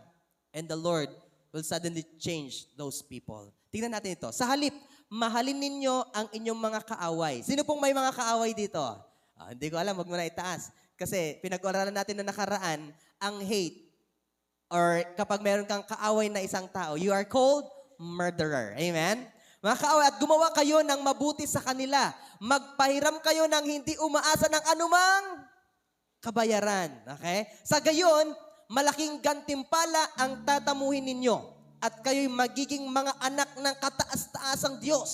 And the Lord will suddenly change those people. Tingnan natin ito. Sa halip, mahalin ninyo ang inyong mga kaaway. Sino pong may mga kaaway dito? Hindi ko alam, wag mo na itaas. Kasi pinag-aralan natin na nakaraan, ang hate, or kapag meron kang kaaway na isang tao, you are called murderer. Amen? Mga kaaway, at gumawa kayo ng mabuti sa kanila. Magpahiram kayo ng hindi umaasa ng anumang kabayaran. Okay? Sa gayon, malaking gantimpala ang tatamuhin ninyo at kayo'y magiging mga anak ng kataas-taasang Diyos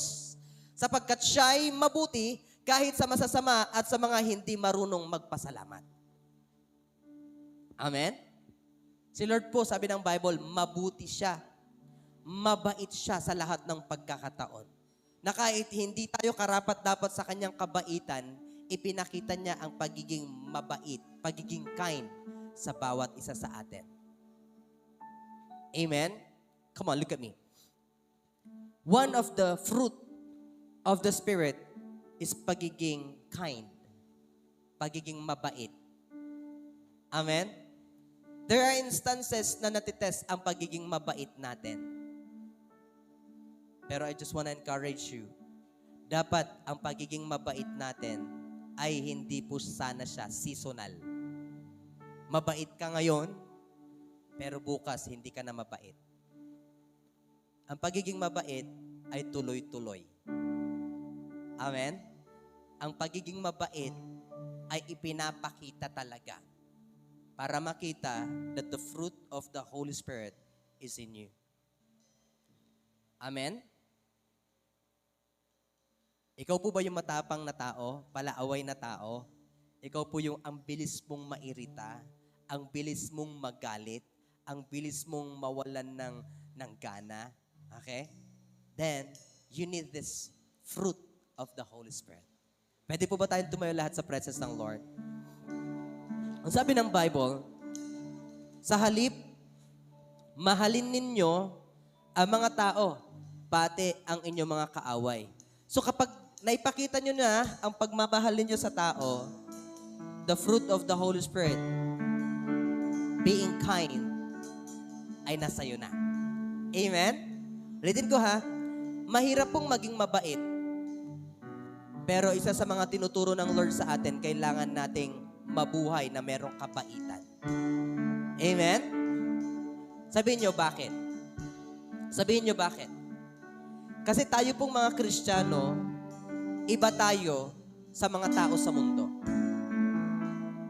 sapagkat siya'y mabuti kahit sa masasama at sa mga hindi marunong magpasalamat. Amen? Si Lord po, sabi ng Bible, mabuti siya. Mabait siya sa lahat ng pagkakataon. Na kahit hindi tayo karapat-dapat sa kanyang kabaitan, ipinakita niya ang pagiging mabait, pagiging kind sa bawat isa sa atin. Amen? Come on, look at me. One of the fruit of the Spirit is pagiging kind. Pagiging mabait. Amen? There are instances na natitest ang pagiging mabait natin. Pero I just want to encourage you. Dapat ang pagiging mabait natin ay hindi po sana siya seasonal. Mabait ka ngayon, pero bukas hindi ka na mabait. Ang pagiging mabait ay tuloy-tuloy. Amen? Ang pagiging mabait ay ipinapakita talaga para makita that the fruit of the Holy Spirit is in you. Amen? Ikaw po ba yung matapang na tao, palaaway na tao? Ikaw po yung ang bilis mong mairita, ang bilis mong magalit, ang bilis mong mawalan ng gana. Okay? Then, you need this fruit of the Holy Spirit. Pwede po ba tayong tumayo lahat sa presence ng Lord? Ang sabi ng Bible, sa halip, mahalin ninyo ang mga tao, pati ang inyong mga kaaway. So kapag naipakita nyo na ang pagmamahal ninyo sa tao, the fruit of the Holy Spirit, being kind, ay nasa iyo na. Amen? Ulitin ko ha, mahirap pong maging mabait. Pero isa sa mga tinuturo ng Lord sa atin, kailangan nating mabuhay na merong kabaitan. Amen? Sabihin nyo bakit? Sabihin nyo bakit? Kasi tayo pong mga Kristiyano, iba tayo sa mga tao sa mundo.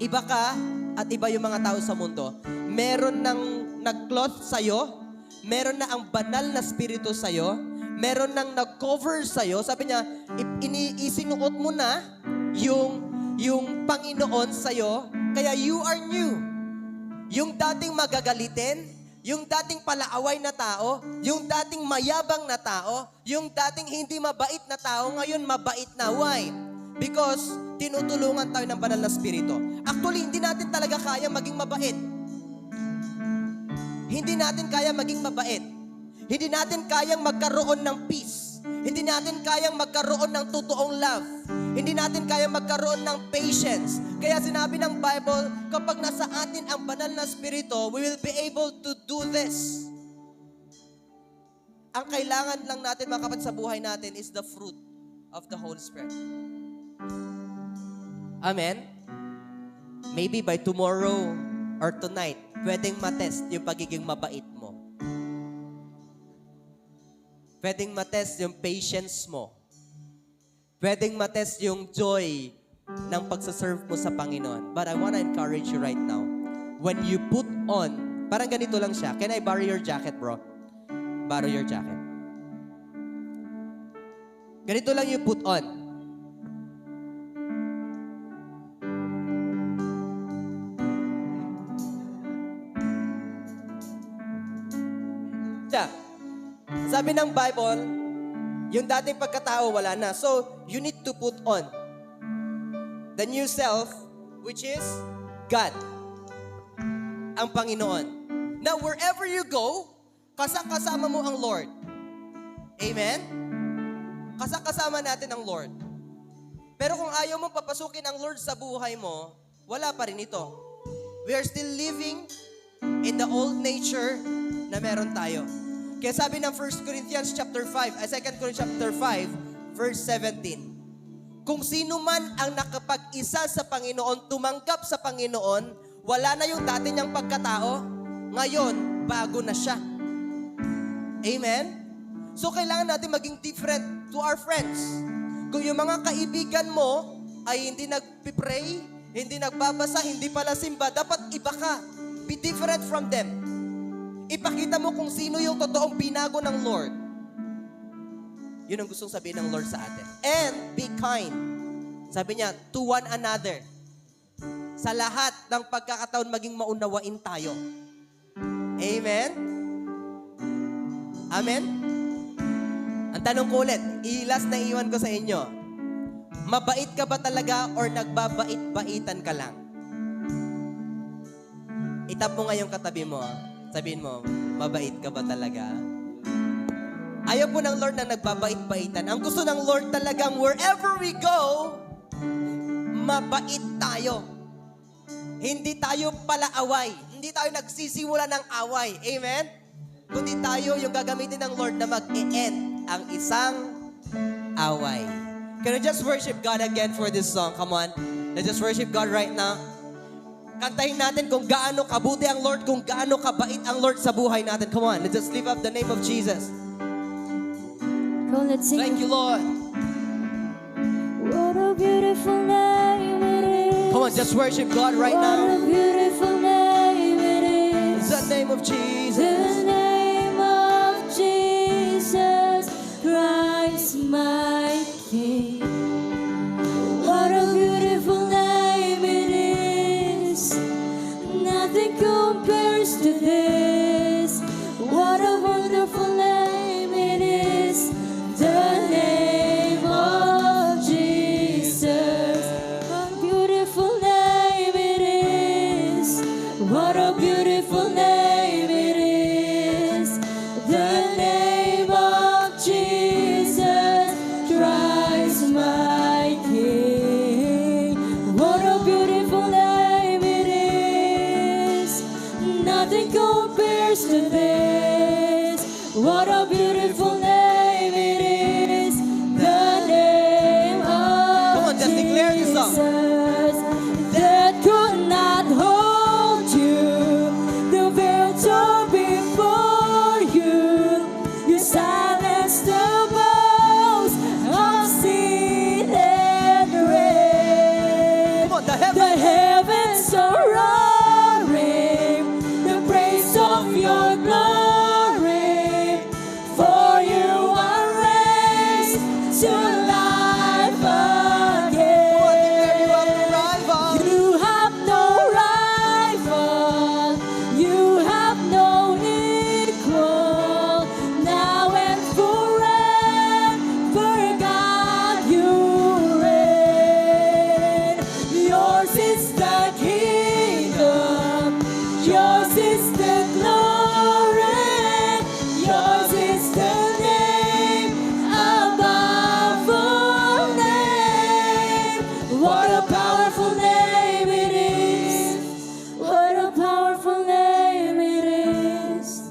Iba ka at iba yung mga tao sa mundo. Meron ng nag-cloth sa'yo, meron na ang banal na spirito sa'yo, meron nang nag-cover sa'yo. Sabi niya, isinuot mo na yung Panginoon sa'yo, kaya you are new. Yung dating magagalitin, yung dating palaaway na tao, yung dating mayabang na tao, yung dating hindi mabait na tao, ngayon mabait na. Why? Because tinutulungan tayo ng banal na spirito. Actually, hindi natin talaga kaya maging mabait. Hindi natin kaya maging mabait. Hindi natin kayang magkaroon ng peace. Hindi natin kayang magkaroon ng totoong love. Hindi natin kayang magkaroon ng patience. Kaya sinabi ng Bible, kapag nasa atin ang banal na spirito, we will be able to do this. Ang kailangan lang natin, mga kapatid, sa buhay natin is the fruit of the Holy Spirit. Amen? Maybe by tomorrow or tonight, pwedeng matest yung pagiging mabait mo. Pwedeng matest yung patience mo. Pwedeng matest yung joy ng pagsaserve mo sa Panginoon. But I want to encourage you right now. When you put on, parang ganito lang siya. Can I borrow your jacket, bro? Borrow your jacket. Ganito lang yung put on. Sabi ng Bible, yung dating pagkatao wala na. So, you need to put on the new self, which is God, ang Panginoon. Now, wherever you go, kasama mo ang Lord. Amen? Kasama natin ang Lord. Pero kung ayaw mo papasukin ang Lord sa buhay mo, wala pa rin ito. We are still living in the old nature na meron tayo. Kaya sabi ng 1 Corinthians chapter 5, 2 Corinthians chapter 5, verse 17. Kung sino man ang nakapag-isa sa Panginoon, tumanggap sa Panginoon, wala na yung dati niyang pagkatao, ngayon, bago na siya. Amen? So, kailangan natin maging different to our friends. Kung yung mga kaibigan mo ay hindi nagpipray, hindi nagbabasa, hindi pala simba, dapat iba ka. Be different from them. Ipakita mo kung sino yung totoong binago ng Lord. Yun ang gustong sabihin ng Lord sa atin. And be kind. Sabi niya, to one another. Sa lahat ng pagkakataon, maging maunawain tayo. Amen? Amen? Ang tanong ko ulit, ilas na iwan ko sa inyo. Mabait ka ba talaga or nagbabait-baitan ka lang? Itap mo nga yung katabi mo. Sabihin mo, mabait ka ba talaga? Ayaw po ng Lord na nagbabait-baitan. Ang gusto ng Lord talagang wherever we go, mabait tayo. Hindi tayo palaaway. Hindi tayo nagsisimula ng away. Amen? Kundi tayo yung gagamitin ng Lord na mag-e-end ang isang away. Can we just worship God again for this song? Come on. Let's just worship God right now. Kantahin natin kung gaano kabuti ang Lord, kung gaano kabait ang Lord sa buhay natin. Come on, let's just lift up the name of Jesus. Come, let's sing. Thank you, Lord. What a beautiful name it is. Come on, just worship God right What now. a beautiful name it is. In the name of Jesus. The name of Jesus Christ, my King. What a beautiful name it is. Nothing compares to this. What a wonderful name it is. The name of Jesus. What a beautiful name it is. What a beautiful name it is. The name of Jesus Christ, my King. What a beautiful name it is. Nothing compares to this. What a beautiful name it is. The name of Come on, just declare this song. Jesus that could not hold you. The victor before you. You silenced the boast of sin and rain. Come on, the The heavens. heavens are roaring, the praise of your glory. For you are raised to life again. You have no rival, you have no equal. Now and forever, God, you reign. Yours is the kingdom, yours is the glory, yours is the name above all names. What a powerful name it is. What a powerful name it is.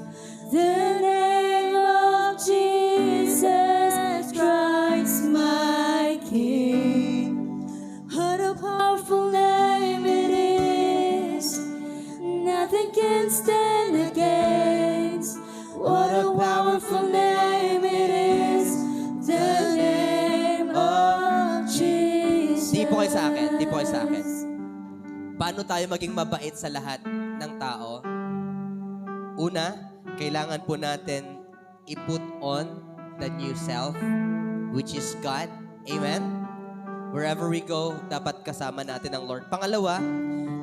The name of Jesus Christ, my King. What a powerful name it is. Nothing can stand against. What a powerful name it is. The name of Jesus. Di po kayo sa akin, di po kayo sa akin. Paano tayo maging mabait sa lahat ng tao? Una, kailangan po natin i-put on the new self, which is God. Amen? Wherever we go, dapat kasama natin ang Lord. Pangalawa,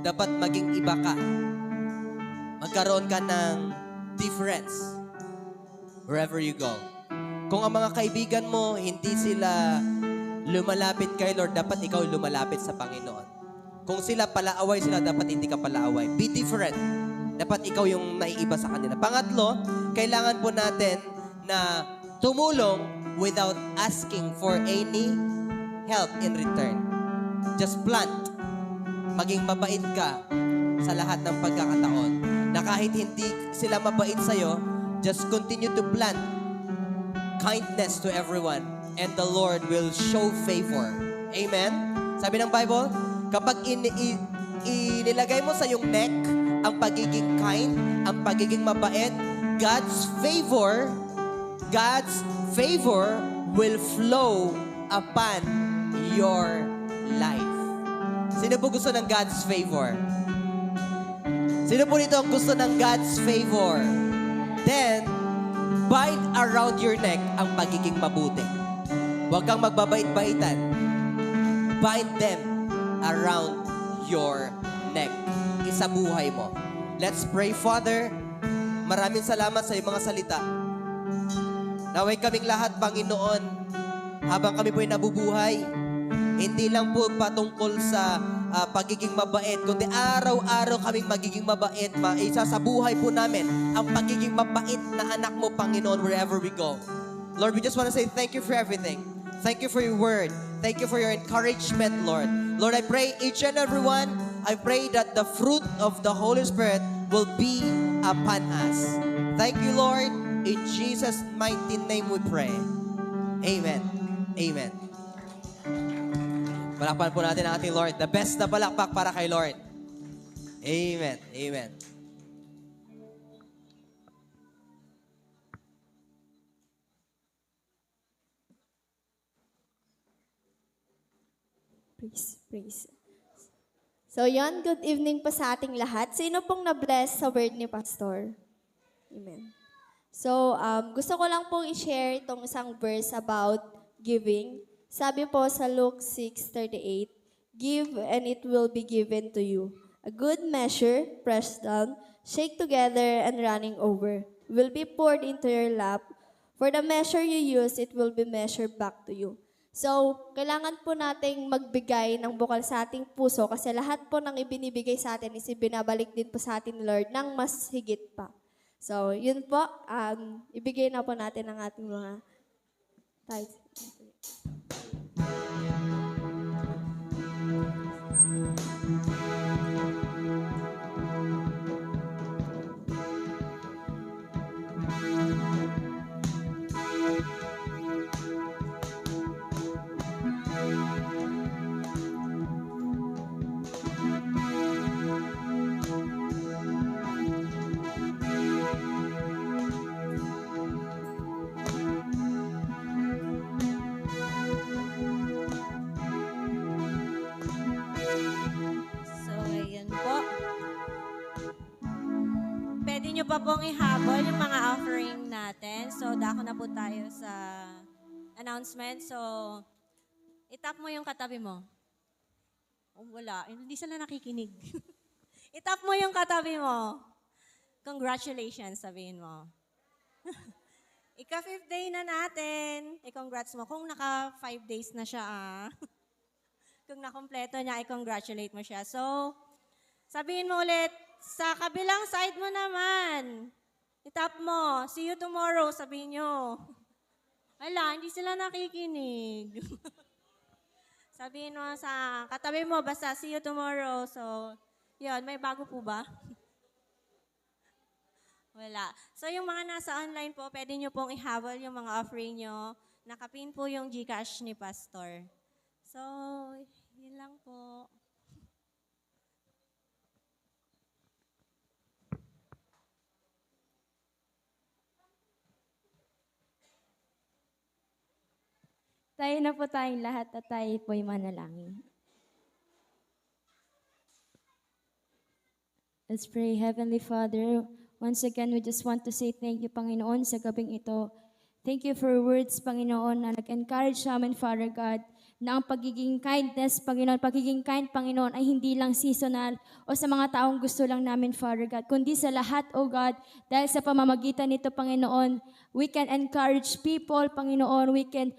dapat maging iba ka. Magkaroon ka ng difference wherever you go. Kung ang mga kaibigan mo, hindi sila lumalapit kay Lord, dapat ikaw lumalapit sa Panginoon. Kung sila palaaway sila, dapat hindi ka palaaway. Be different. Dapat ikaw yung naiiba sa kanila. Pangatlo, kailangan po natin na tumulong without asking for any help in return. Just plant. Maging mabait ka sa lahat ng pagkakataon. Na kahit hindi sila mabait sa'yo, just continue to plant kindness to everyone and the Lord will show favor Amen? Sabi ng Bible, kapag inilagay mo sa iyong neck ang pagiging kind, ang pagiging mabait, God's favor will flow upon your life. Sino po gusto ng God's favor? Sino po dito ang gusto ng God's favor? Then, bind around your neck ang pagiging mabuti. Huwag kang magbabait-baitan. Bind them around your neck. Isabuhay mo. Let's pray, Father. Maraming salamat sa iyong mga salita. Naway kaming lahat, Panginoon, habang kami po'y nabubuhay, hindi lang po patungkol sa pagiging mabait, kundi araw-araw kaming magiging mabait. Isa sa buhay po namin ang pagiging mabait na anak mo, Panginoon, wherever we go. Lord, we just want to say thank you for everything. Thank you for your word. Thank you for your encouragement, Lord. Lord, I pray each and every one, I pray that the fruit of the Holy Spirit will be upon us. Thank you, Lord. In Jesus' mighty name we pray. Amen. Amen. Palakpan po natin ang ating Lord. The best na palakpak para kay Lord. Amen. Amen. Praise. So yon, good evening po sa ating lahat. Sino pong na-bless sa word ni Pastor? Amen. So, gusto ko lang pong i-share itong isang verse about giving. Sabi po sa Luke 6:38, "Give and it will be given to you. A good measure, pressed down, shake together and running over, will be poured into your lap. For the measure you use, it will be measured back to you." So, kailangan po nating magbigay ng bukal sa ating puso kasi lahat po ng ibinibigay sa atin is ibinabalik din po sa atin, Lord, ng mas higit pa. So, yun po, ibigay na po natin ang ating mga tithes. So, ayan po. Pwede nyo pa pong ihabol yung mga offering natin. So, dako na po tayo sa announcement. So, itap mo yung katabi mo. Oh, wala. Hindi sila nakikinig. Itap mo yung katabi mo. Congratulations, sabihin mo. Ika-5th day na natin. I-congrats mo. Kung naka 5 days na siya, Kung nakompleto niya, i-congratulate mo siya. So, sabihin mo ulit, sa kabilang side mo naman. Itap mo, see you tomorrow, sabihin nyo. Wala, hindi sila nakikinig. Sabihin mo sa katabi mo, basta see you tomorrow. So, yun, may bago po ba? Wala. So, yung mga nasa online po, pwede nyo pong ihabol yung mga offering nyo. Nakapin po yung GCash ni Pastor. So, yun lang po. Tayo na po tayong lahat at tayo po'y manalangin. Let's pray. Heavenly Father, once again, we just want to say thank you, Panginoon, sa gabing ito. Thank you for words, Panginoon, na nag-encourage sa amin, Father God, na ang pagiging kindness, Panginoon, pagiging kind, Panginoon, ay hindi lang seasonal o sa mga taong gusto lang namin, Father God, kundi sa lahat, O God, dahil sa pamamagitan nito, Panginoon, we can encourage people, Panginoon, we can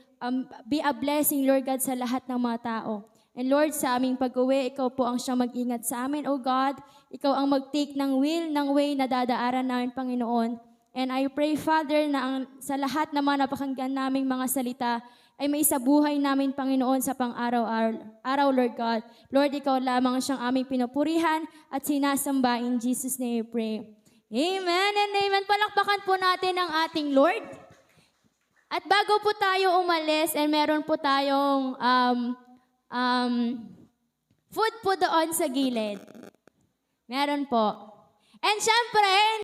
be a blessing, Lord God, sa lahat ng mga tao. And Lord, sa aming pag-uwi, Ikaw po ang siyang mag-ingat sa amin, O God. Ikaw ang mag-take ng will, ng way na dadaaran namin, Panginoon. And I pray, Father, na sa lahat ng mga napakinggan naming mga salita, ay may isabuhay namin, Panginoon, sa pang-araw, Lord God. Lord, Ikaw lamang siyang aming pinupurihan at sinasamba. In Jesus' name we pray. Amen and amen. Palakpakan po natin ang ating Lord. At bago po tayo umalis, and meron po tayong food po doon sa gilid. Meron po. And syempre,